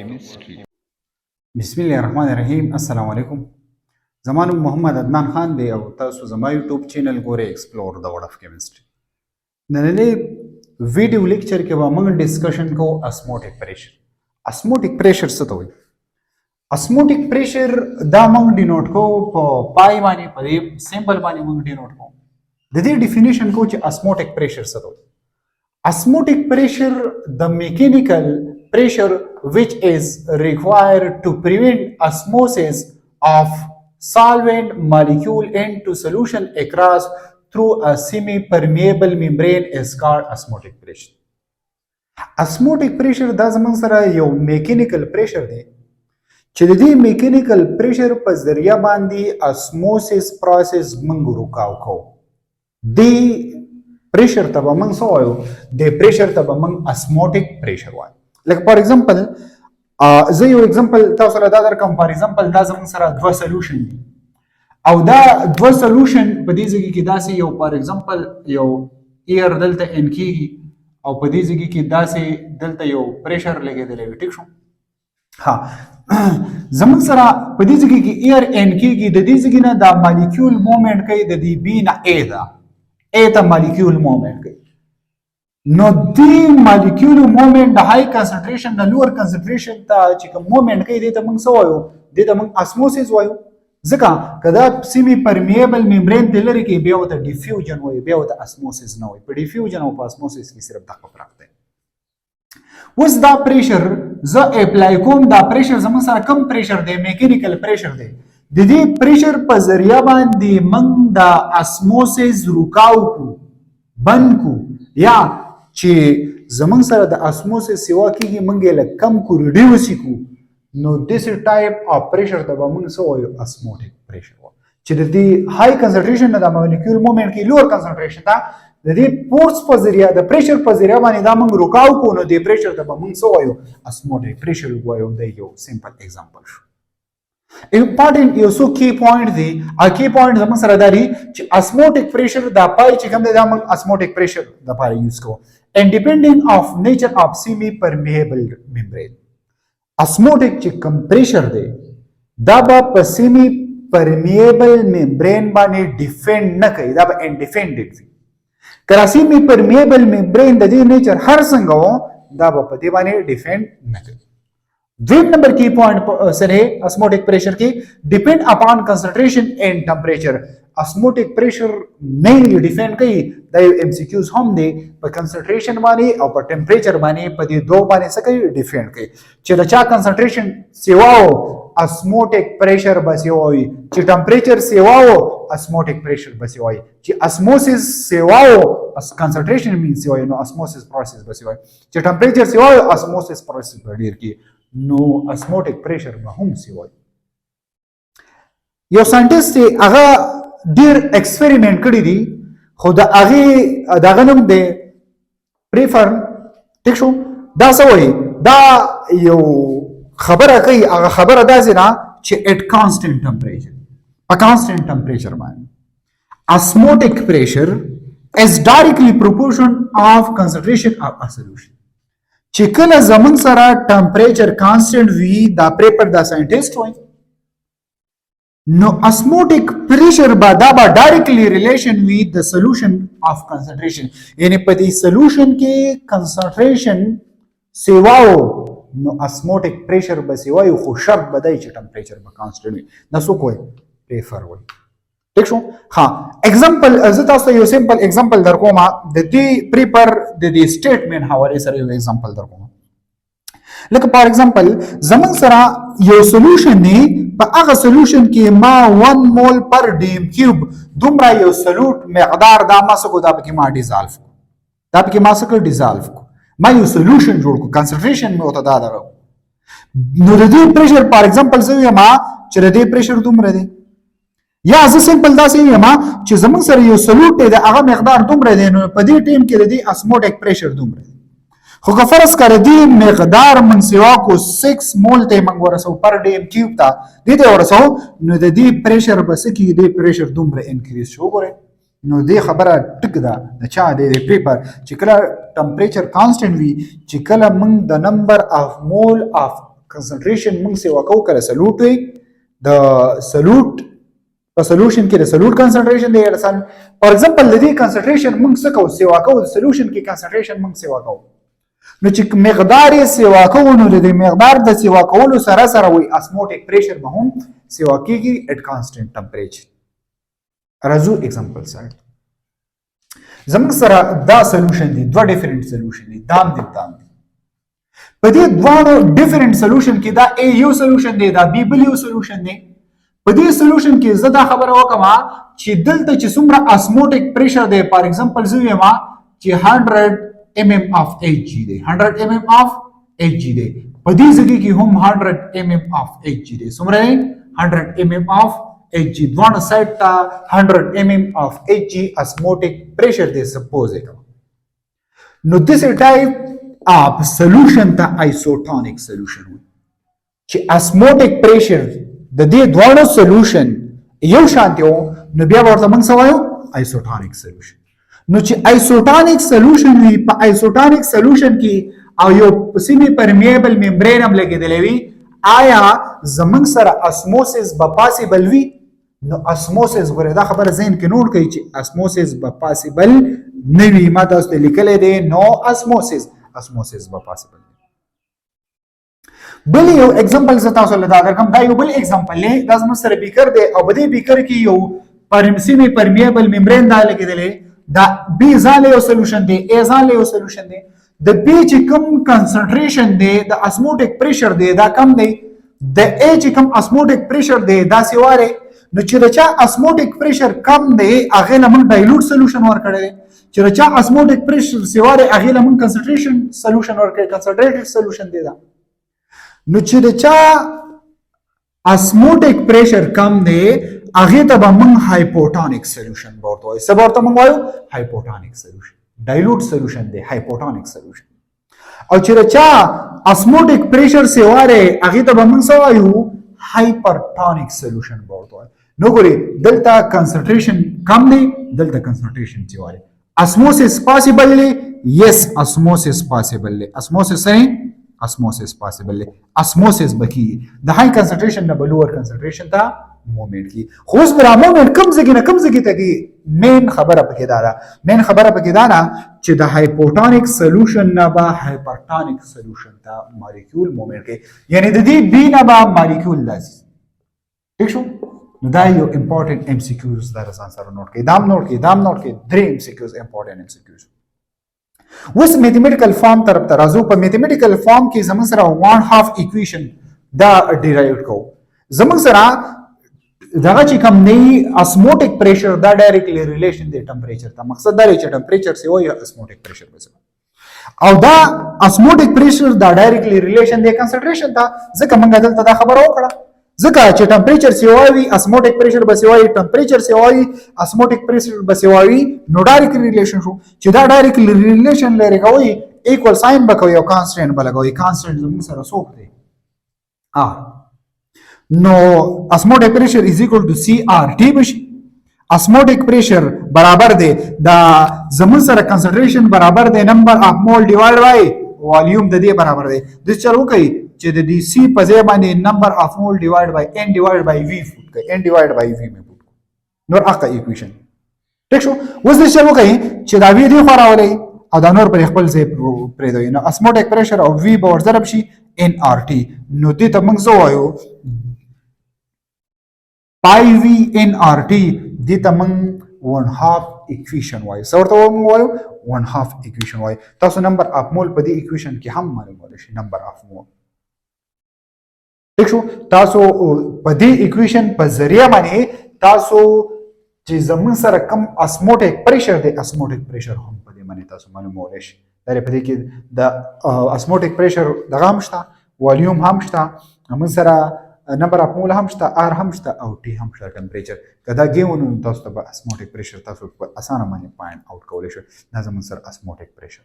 chemistry. بسم الله الرحمن الرحیم. السلام علیکم. زما نوم محمد عدنان خان دی او تاسو زما یوټیوب چینل ګورئ ایکسپلور د ورډ اف کیمستري. نننی ویډیو لیکچر کې به موږ ډسکشن کوو اسموټیک پریشر. اسموټیک پریشر څه ته وایي؟ اسموټیک پریشر دا موږ ډینوټ کوو په پای باندې، په دې سمبل باندې موږ ډینوټ کوو. د دې ډیفینیشن کوو چې اسموټیک پریشر څه ته وایي. Osmotic pressure, the mechanical pressure which is required to prevent osmosis of solvent molecule into solution across through a semi-permeable membrane is called osmotic pressure. Osmotic pressure دا زموږ سره یو mechanical pressure دی چې د دې mechanical pressure په ذریعہ باندې osmosis process موږ رکاو کوو. دی پریشر ته به موږ څه وایو؟ د پریشر ته به موږ اسموټیک پریشر وایو. لکه فار ایگزامپل زه یو ایگزامپل تاسو له دا درکم. فار ایگزامپل دا زموږ سره دوه سولوشن دي او دا دوه سولوشن په دې ځای کې داسې یو فار ایگزامپل یو ایر دلته ان کېږي او په دې ځای کې داسې دلته یو پریشر لګېدلی وي. ټیک شو؟ ها زموږ سره په دې ځای کې ایر ان کېږي، د دې ځای نه دا مالیکیول مومنټ کوي، د دې بي نه ای ده، ای ته مالیکیول مومنټ کوي. نو دې مالیکیول مومنټ د های کنسنټریشن نه لوور کنسنټریشن ته چې کوم مومنټ کوي دې ته موږ څه وایو؟ دې ته موږ اسموسیس وایو. ځکه که دا سیمی پرمیبل ممبرین ته لرې کوي بیا ورته ډیفیوژن وایي، بیا ورته اسموسیس نه وایي. په ډیفیوژن او په اسموسیس کې صرف دغه فرق دی. اوس دا پریشر زه اپلای کوم. دا پریشر زموږ سره کم پریشر دی؟ میکینیکل پریشر دی. د دې پریشر په ذریعہ باندې موږ د اسموسیس رکاو کو، بند کو، یا چې زموږ سره د اسموسیس سیوا کېږي موږ یې لږ کم کو، ریډیوس یې کو. نو داسې ټایپ اف پریشر ته به موږ څه وایو؟ اسموټیک پریشر وایو. چې د دې های کنسنټریشن نه د مالیکیول مومنټ کې لوور کنسنټریشن ته د دې فورس په ذریعہ د پریشر په ذریعہ باندې دا موږ رکاو کو، نو دې پریشر ته به موږ څه وایو؟ اسموټیک پریشر وایو. دا یو سمپل اگزامپل شو. امپورټنٹ یو څو کی پوینټ دي. ا کی پوینټ زموږ سره دا دي چې اسموټیک پریشر دا پای چې کوم دی دا موږ اسموټیک پریشر د لپاره یوز کوو. and depending of nature of semi permeable membrane. اسموټیک چې کوم پریشر دی دا به په سیمی پرمیبل ممبرین باندې ډیفینډ نه کوي، دا به انډیفینډډ وي. کله سیمی پرمیبل ممبرین د دې نیچر هر څنګه و دا به په دې باندې ډیفینډ نه کوي. دویم نمبر کی پوائنٹ سره اسموټیک پریشر کې ډیپینډ اپان کنسنټریشن اینڈ ټمپریچر. اسموټیک پریشر مینلی ډیپینډ کوي، دا یو ام سی کیوز هم دی، په کنسنټریشن باندې او په ټمپریچر باندې، په دې دوه باندې څه کوي؟ ډیپینډ کوي. چې د چا کنسنټریشن سیواو اسموټیک پریشر به سیوایي، چې ټمپریچر سیواو اسموټیک پریشر به سیوایي، چې اسموسیس سیواو کنسنټریشن مین سیوایي نو اسموسیس پروسس به سیوایي، چې ټمپریچر سیواو اسموسیس پروسس به ډیر کی نو اسموټیک پریشر به هم سیوایي. یو ساينټیست هغه ډیر ایکسپریمنٹ کړی دي خو د هغه دغه نوم دی پریفر. ټیک شو؟ دا څه وایي؟ دا یو خبره کوي، هغه خبره داسې نه چې اټ کانسټنټ ټمپریچر، په کانسټنټ ټمپریچر باندې اسموټیک پریشر از ډایرکټلی پروپورشن اف کنسنټریشن اف ا سولوشن. چې کله زمون سره ټمپریچر کانسټنټ وي دا پریپر دا ساينټیست وایي، نو اسموټیک پریشر با دا با ډایرکټلی ریلیشن وی د سولوشن اف کنسنټریشن. یعنی په دې سولوشن کې کنسنټریشن سیواو نو اسموټیک پریشر به سیواو، خو شرط بدای چې ټمپریچر به کانسټنټ وي. دا څه کوي؟ پریفر وایي. ٹھیک شو؟ ها ایگزامپل زه تاسو یو سمپل ایگزامپل درکوم د دې پریپر د دې سټیټمنټ حواله سره یو ایگزامپل درکوم. لکه فار ایگزامپل زمون سره یو سولوشن دی، په هغه سولوشن کې ما 1 مول پر ډیم کیوب دومره یو سولوټ مقدار دا ما څه کو، دا پکې ما ډیزالف کو، دا پکې ما څه کو ډیزالف کو، ما یو سولوشن جوړ کو، کنسنټریشن مې وته دا درو. نو د دې پریشر فار ایگزامپل زه یم چې د دې پریشر دومره دی، یا زه سمپل دا یم چې زمون سره یو سولوټ دی د هغه مقدار دومره دی، نو په دې ټیم کې د دې اسموټیک پریشر دومره دی. خو که فرض کړه دې مقدار من سیوا کو 6 مول ته موږ ورسو پر ډیم کیوب ته دې ته ورسو، نو د دې پریشر بس کې دې پریشر دومره انکریز شو. ګوره نو دې خبره ټک ده د چا د پیپر چې کله ټمپریچر کانسټنټ وي، چې کله موږ د نمبر اف مول اف کنسنټریشن موږ سیوا کوو کله سلوټ وي د سلوټ په سولوشن کې د سلوټ کنسنټریشن دی فار ایگزامپل د دې کنسنټریشن موږ څه کوو سیوا کوو د سولوشن کې کنسنټریشن موږ سیوا کوو نو چې مقدار یې سیوا کوو نو د مقدار د سیوا کولو سره سره وي اسموټیک پریشر به هم سیوا کیږي اټ کانسټنټ ټمپریچر راځو ایگزامپل سره زموږ سره دا سولوشن دي دوه ډیفرنٹ سولوشن دي دام دي په دې دواړو ډیفرنٹ سولوشن کې دا A یو سولوشن دی دا B بل یو سولوشن دی په دې سولوشن کې زه دا خبره وکم چې دلته چې څومره اسموټیک پریشر دی فار ایگزامپل زه وایم چې 100 mm of Hg دی 100 mm of Hg دی په دې ځای کې هم 100 mm of Hg دی څومره 100 mm of Hg دوه سایډ ته 100 mm of Hg اسموټیک پریشر دی سپوز نو this type of solution ته isotonic solution چې اسموټیک پریشر د دې دوه سولوشن یو شان دی نو بیا ورته موږ سوایو isotonic solution نو چې isotonic solution وي په isotonic solution کې او یو سیمی پرمیبل ممبرین هم لګیدلې وي آیا زمنګ سره اسموسس به پاسیبل وي نو اسموسس غره دا خبره ذهن کې نوٹ کړئ چې اسموسس به پاسیبل نه وي ما تاسو ته لیکلې دي نو اسموسس به پاسیبل بل یو ایگزامپل زه تاسو له دا درکم دا یو بل ایگزامپل نه دا زموږ سره بیکر دی او په دې بیکر کې یو سیمی پرمیبل ممبرین دا لګیدلې دا B ځان له سولوشن دی A ځان له سولوشن دی د B چې کوم کنسنټریشن دی د اسموټیک پریشر دی دا کم دی د A چې کوم اسموټیک پریشر دی دا سیواره نو چې دا اسموټیک پریشر کم دی هغه لمن ډایلوټ سولوشن ورکړي چې دا اسموټیک پریشر سیواره هغه لمن کنسنټریشن سولوشن ورکړي کنسنټریټډ سولوشن دی دا نو چې دا اسموټیک پریشر کم دی هغه ته به موږ هایپوټونیک سولوشن ورته وایو څه ورته موږ وایو هایپوټونیک سولوشن ډایلوټ سولوشن دی هایپوټونیک سولوشن او چې چا اسموټیک پریشر سیواره هغه ته به موږ څه وایو هایپرټونیک سولوشن ورته وایو نو ګوري دلته کنسنټریشن کم دی دلته کنسنټریشن سیواره اسموسس پاسیبل دی یس اسموسس پاسیبل دی اسموسس پاسیبل دی اسموسس بکی د هاي کنسنټریشن نه بلور کنسنټریشن ته مومنٹ کی خو اوس برا مومنٹ کم ځای ته کی مین خبره پکې دا چې د هایپوټونیک سولوشن نه به هایپرټونیک سولوشن ته مالیکول مومنٹ کې یعنی د دې بی نه به مالیکول لازم ٹھیک شو نو دا یو امپورټنٹ ام سی کیوز دا ځان سره نوٹ کړئ دام نوٹ کړئ درې ام سی کیوز امپورټنٹ ام سی کیوز اوس میتھمیټیکل فارم طرف ته راځو په میتھمیټیکل فارم کې زموږ سره 1/2 ایکویشن دا ډیرایو کوو زموږ سره دغه چې کوم نه اسموټیک پریشر دا ډایرکټلی ریلیشن دی ټمپریچر ته مقصد دا چې ټمپریچر سی وایي اسموټیک پریشر به او دا اسموټیک پریشر دا ډایرکټلی ریلیشن دی کنسنټریشن ته ځکه موږ دلته دا خبره وکړه ځکه چې ټمپریچر سی وایي اسموټیک پریشر به سی وایي ټمپریچر سی وایي اسموټیک پریشر به سی وایي نو ډایرکټلی ریلیشن شو چې دا ډایرکټلی ریلیشن لري کوي ایکوال ساين به کوي او کانسټنټ به لګوي کانسټنټ زموږ سره څوک دی نو اسموټیک پریشر از ایکوال ټو سی آر ټی بشي اسموټیک پریشر برابر دی دا زمون سره کنسنټریشن برابر دی نمبر اف مول ډیوایډ بای والیوم د دې برابر دی د چلو کوي چې د ډي سی په ځای باندې نمبر اف مول ډیوایډ بای ان ډیوایډ بای وی فوټ کوي ان ډیوایډ بای وی مې فوټ نور اقا ایکویشن ټیک شو اوس د چلو کوي چې دا وی دی خو راولې او دا نور پر خپل ځای پرې دوی نو اسموټیک پریشر او وی به ورضرب شي ان ار ټي نو دې ته موږ زو وایو پای وی ان ار ټي دې ته موږ 1/2 ایکویشن وایو څورته موږ وایو 1/2 ایکویشن وایو تاسو نمبر اف مول په دې ایکویشن کې هم معلومول شي نمبر اف مول ٹھیک شو تاسو په دې ایکویشن په ذریعہ باندې تاسو چې زمون سره کم اسموټیک پریشر دی اسموټیک پریشر هم په دې باندې تاسو معلومول شي دا په دې کې د اسموټیک پریشر دغه هم شته والیوم هم شته هم سره نمبر اف مول هم شته ار هم شته او ټي هم شته ټمپریچر کدا ګیونو تاسو ته اسموټیک پریشر تاسو په اسانه باندې پاینټ اوټ کولای شئ دا زموږ سره اسموټیک پریشر